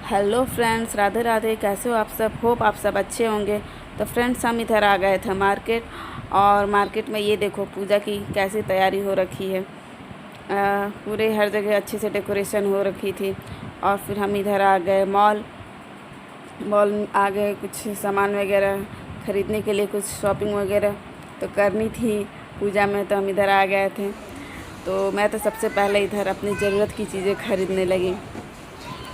Hello friends, Radhe Radhe. कैसे हो आप सब? होप आप सब अच्छे होंगे। तो फ्रेंड्स, हम इधर आ गए थे मार्केट। और मार्केट में ये देखो पूजा की कैसी तैयारी हो रखी है। पूरे हर जगह अच्छे से डेकोरेशन हो रखी थी। और फिर हम इधर आ गए मॉल मॉल में आ गए कुछ सामान वगैरह ख़रीदने के लिए, कुछ शॉपिंग वगैरह तो करनी थी पूजा में। तो हम इधर आ गए थे। तो मैं तो सबसे पहले इधर अपनी ज़रूरत की चीज़ें ख़रीदने लगी।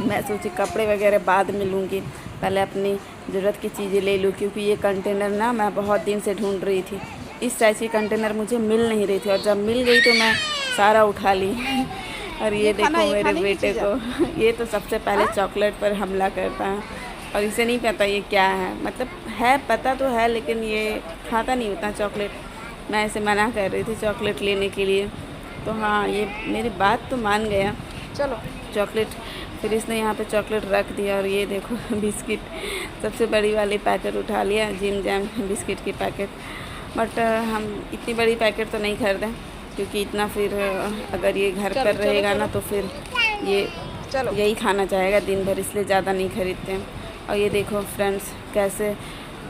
मैं सोची कपड़े वगैरह बाद में लूँगी, पहले अपनी ज़रूरत की चीज़ें ले लूँ, क्योंकि ये कंटेनर ना मैं बहुत दिन से ढूंढ रही थी। इस साइज़ की कंटेनर मुझे मिल नहीं रही थी, और जब मिल गई तो मैं सारा उठा ली। और ये देखो मेरे बेटे को ये तो सबसे पहले चॉकलेट पर हमला करता है। और इसे नहीं पता ये क्या है, मतलब है पता तो है, लेकिन ये खाता नहीं होता चॉकलेट। मैं इसे मना कर रही थी चॉकलेट लेने के लिए, तो हाँ ये मेरी बात तो मान गया। चलो चॉकलेट, फिर इसने यहाँ पे चॉकलेट रख दिया। और ये देखो बिस्किट, सबसे बड़ी वाली पैकेट उठा लिया, जिम जैम बिस्किट की पैकेट। बट हम इतनी बड़ी पैकेट तो नहीं खरीदें, क्योंकि इतना फिर अगर ये घर पर रहेगा ना तो फिर ये यही खाना चाहेगा दिन भर, इसलिए ज़्यादा नहीं खरीदते हैं। और ये देखो फ्रेंड्स कैसे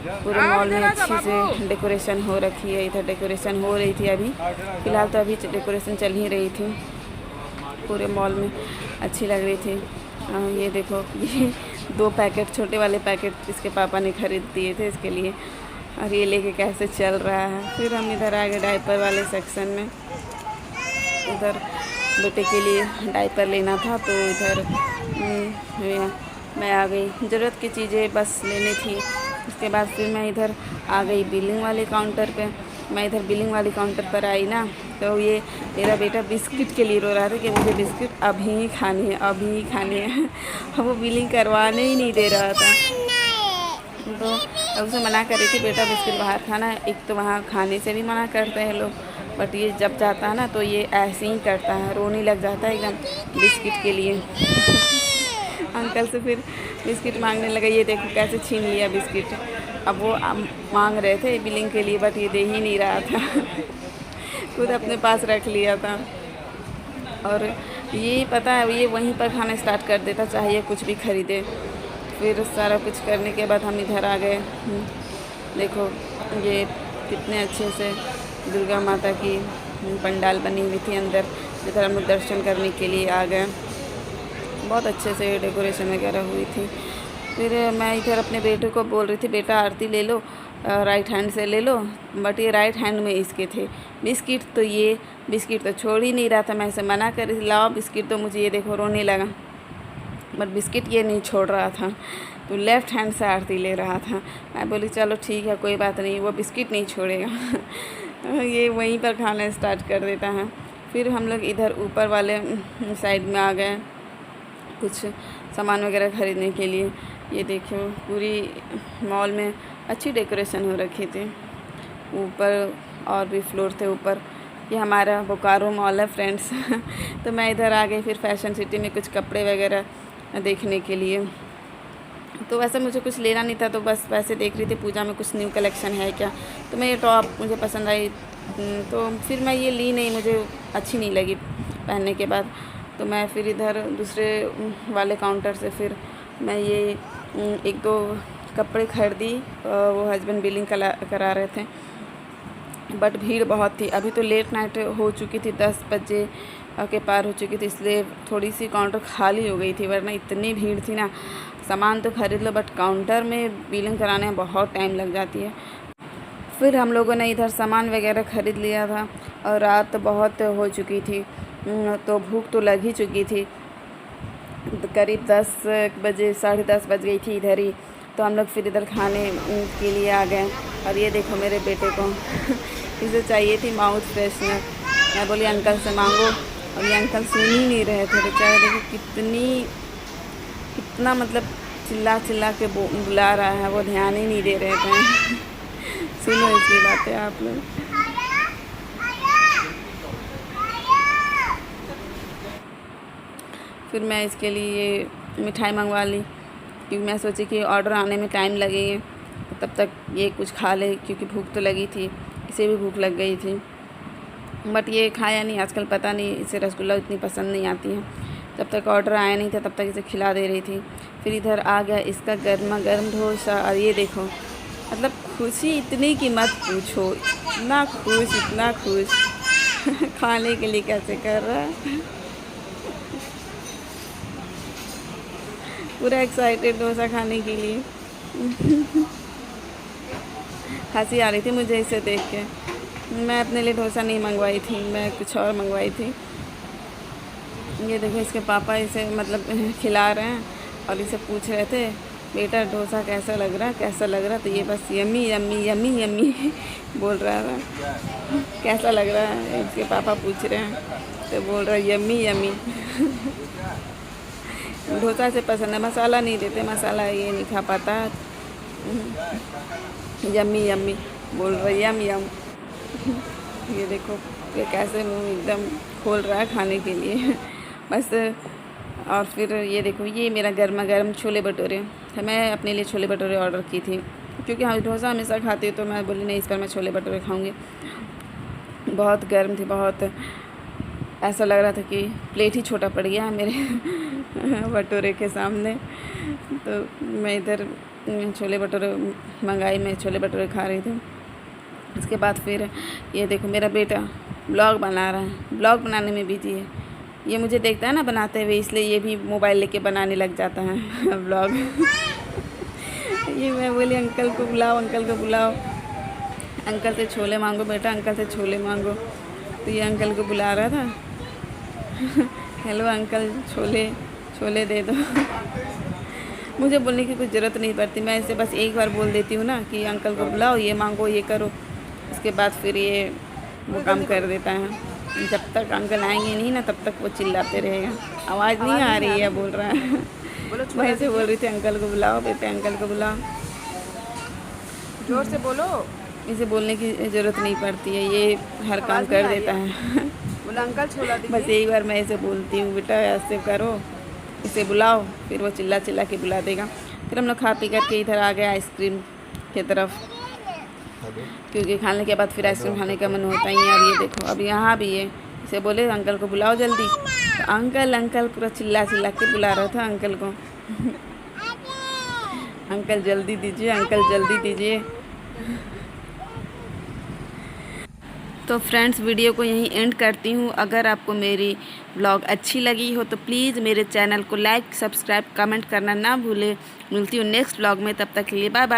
पूरे मॉल में अच्छे से डेकोरेशन हो रखी है। इधर डेकोरेशन हो रही थी अभी फ़िलहाल, तो अभी डेकोरेशन चल ही रही थी। पूरे मॉल में अच्छी लग रही थी। ये देखो ये 2 पैकेट, छोटे वाले पैकेट इसके पापा ने ख़रीद दिए थे इसके लिए। और ये लेके कैसे चल रहा है। फिर हम इधर आ गए डायपर वाले सेक्शन में। इधर बेटे के लिए डायपर लेना था, तो इधर मैं आ गई। ज़रूरत की चीज़ें बस लेनी थी। उसके बाद फिर मैं इधर आ गई बिलिंग वाले काउंटर पे। मैं इधर बिलिंग वाले काउंटर पर आई ना, तो ये मेरा बेटा बिस्किट के लिए रो रहा था कि मुझे बिस्किट अभी ही खानी है, अभी ही खानी है। वो बिलिंग करवाने ही नहीं दे रहा था, तो उसे मना कर रही थी बेटा बिस्किट बाहर खाना है। एक तो वहाँ खाने से भी मना करते हैं लोग, बट ये जब जाता है ना तो ये ऐसे ही करता है, रोने लग जाता है एकदम बिस्किट के लिए। अंकल से फिर बिस्किट मांगने लगा। ये देखो कैसे छीन लिया बिस्किट। अब वो मांग रहे थे बिलिंग के लिए, बट ये दे ही नहीं रहा था। खुद अपने पास रख लिया था। और ये पता है ये वहीं पर खाना स्टार्ट कर देता, चाहे ये कुछ भी ख़रीदे। फिर सारा कुछ करने के बाद हम इधर आ गए। देखो ये कितने अच्छे से दुर्गा माता की पंडाल बनी हुई थी अंदर, जिधर हम लोग दर्शन करने के लिए आ गए। बहुत अच्छे से डेकोरेशन वगैरह हुई थी। फिर मैं इधर अपने बेटे को बोल रही थी बेटा आरती ले लो, राइट हैंड से ले लो। बट ये राइट हैंड में इसके थे बिस्किट, तो ये बिस्किट तो छोड़ ही नहीं रहा था। मैं इसे मना कर रही थी लाओ बिस्किट, तो मुझे ये देखो रोने लगा। बट बिस्किट ये नहीं छोड़ रहा था, तो लेफ़्ट हैंड से आरती ले रहा था। मैं बोली चलो ठीक है कोई बात नहीं, वो बिस्किट नहीं छोड़ेगा। ये वहीं पर खाना स्टार्ट कर देता है। फिर हम लोग इधर ऊपर वाले साइड में आ गए कुछ सामान वगैरह ख़रीदने के लिए। ये देखो पूरी मॉल में अच्छी डेकोरेशन हो रखी थी। ऊपर और भी फ्लोर थे ऊपर। ये हमारा बोकारो मॉल है फ्रेंड्स। तो मैं इधर आ गई फिर फैशन सिटी में कुछ कपड़े वगैरह देखने के लिए। तो वैसे मुझे कुछ लेना नहीं था, तो बस वैसे देख रही थी पूजा में कुछ न्यू कलेक्शन है क्या। तो मैं ये टॉप मुझे पसंद आई, तो फिर मैं ये ली नहीं, मुझे अच्छी नहीं लगी पहनने के बाद। तो मैं फिर इधर दूसरे वाले काउंटर से फिर मैं ये 1-2 कपड़े खरीदी। वो हस्बैंड बिलिंग करा रहे थे, बट भीड़ बहुत थी। अभी तो लेट नाइट हो चुकी थी, 10 बजे के पार हो चुकी थी, इसलिए थोड़ी सी काउंटर खाली हो गई थी, वरना इतनी भीड़ थी ना। सामान तो खरीद लो, बट काउंटर में बिलिंग कराने में बहुत टाइम लग जाती है। फिर हम लोगों ने इधर सामान वगैरह ख़रीद लिया था, और रात बहुत हो चुकी थी, तो भूख तो लग ही चुकी थी। तो करीब 10 बजे 10:30 बज गई थी इधर ही। तो हम लोग फिर इधर खाने के लिए आ गए। और ये देखो मेरे बेटे को इसे चाहिए थी माउथ फ्रेशनर। मैं बोली अंकल से मांगो, और ये अंकल सुन ही नहीं रहे थे बेचारे। देखो कितना मतलब चिल्ला चिल्ला के बुला रहा है, वो ध्यान ही नहीं दे रहे थे। सुनो इसकी बातें आप लोग। फिर मैं इसके लिए मिठाई मंगवा ली, क्योंकि मैं सोची कि ऑर्डर आने में टाइम लगेगा, तो तब तक ये कुछ खा ले, क्योंकि भूख तो लगी थी, इसे भी भूख लग गई थी। बट ये खाया नहीं। आजकल पता नहीं इसे रसगुल्ला इतनी पसंद नहीं आती है। जब तक ऑर्डर आया नहीं था तब तक इसे खिला दे रही थी। फिर इधर आ गया इसका गर्मा गर्म डोसा, और ये देखो मतलब खुशी इतनी कि मत पूछो, इतना खुश खाने के लिए कैसे कर रहा है, पूरा एक्साइटेड डोसा खाने के लिए। हंसी आ रही थी मुझे इसे देख के। मैं अपने लिए डोसा नहीं मंगवाई थी, मैं कुछ और मंगवाई थी। ये देखो इसके पापा इसे मतलब खिला रहे हैं और इसे पूछ रहे थे बेटा डोसा कैसा लग रहा, तो ये बस यम्मी यम्मी यम्मी यम्मी बोल रहा था। कैसा लग रहा है इसके पापा पूछ रहे हैं, तो बोल रहा है यम्मी यम्मी। डोसा से पसंद है, मसाला नहीं देते, मसाला ये नहीं खा पाता। यम्मी यम्मी बोल रहा है, यम यम। ये देखो ये कैसे मुंह एकदम खोल रहा है खाने के लिए बस। और फिर ये देखो ये मेरा गर्मा गर्म छोले भटूरे, मैं अपने लिए छोले भटूरे ऑर्डर की थी क्योंकि हम डोसा हमेशा खाती हूँ, तो मैं बोली नहीं इस पर मैं छोले भटूरे खाऊंगी। बहुत गर्म थी, बहुत ऐसा लग रहा था कि प्लेट ही छोटा पड़ गया मेरे भटूरे के सामने। तो मैं इधर छोले भटूरे मंगाई, मैं छोले भटूरे खा रही थी। उसके बाद फिर ये देखो मेरा बेटा ब्लॉग बना रहा है, ब्लॉग बनाने में बिजी है। ये मुझे देखता है ना बनाते हुए, इसलिए ये भी मोबाइल लेके बनाने लग जाता है ब्लॉग। ये मैं बोली अंकल को बुलाओ, अंकल को बुलाओ, अंकल से छोले मांगो बेटा, अंकल से छोले मांगो। तो ये अंकल को बुला रहा था। हेलो अंकल, छोले दे दो। मुझे बोलने की कुछ ज़रूरत नहीं पड़ती, मैं इसे बस एक बार बोल देती हूँ ना कि अंकल को बुलाओ, ये मांगो, ये करो। उसके बाद फिर ये वो काम कर देता है। जब तक अंकल आएंगे नहीं ना तब तक वो चिल्लाते रहेगा। आवाज़ नहीं आ रही है, बोल रहा है। मैं ऐसे बोल रही थी अंकल को बुलाओ बेटे, अंकल को बुलाओ, जोर से बोलो। इसे बोलने की ज़रूरत नहीं पड़ती है, ये हर काम कर देता है। बोला अंकल छोला दीजिए। बस एक बार मैं इसे बोलती हूँ बेटा ऐसे करो, इसे बुलाओ, फिर वो चिल्ला के बुला देगा। फिर हम लोग खा पी करके इधर आ गए आइसक्रीम की तरफ, क्योंकि खाने के बाद फिर आइसक्रीम खाने का मन होता ही है। और ये देखो अब यहाँ भी है, इसे बोले अंकल को बुलाओ जल्दी, तो अंकल पूरा चिल्ला के बुला रहा था अंकल को। अंकल जल्दी दीजिए, अंकल जल्दी दीजिए। तो फ्रेंड्स वीडियो को यहीं एंड करती हूँ। अगर आपको मेरी ब्लॉग अच्छी लगी हो तो प्लीज़ मेरे चैनल को लाइक, सब्सक्राइब, कमेंट करना ना भूलें। मिलती हूँ नेक्स्ट ब्लॉग में, तब तक के लिए बाय बाय।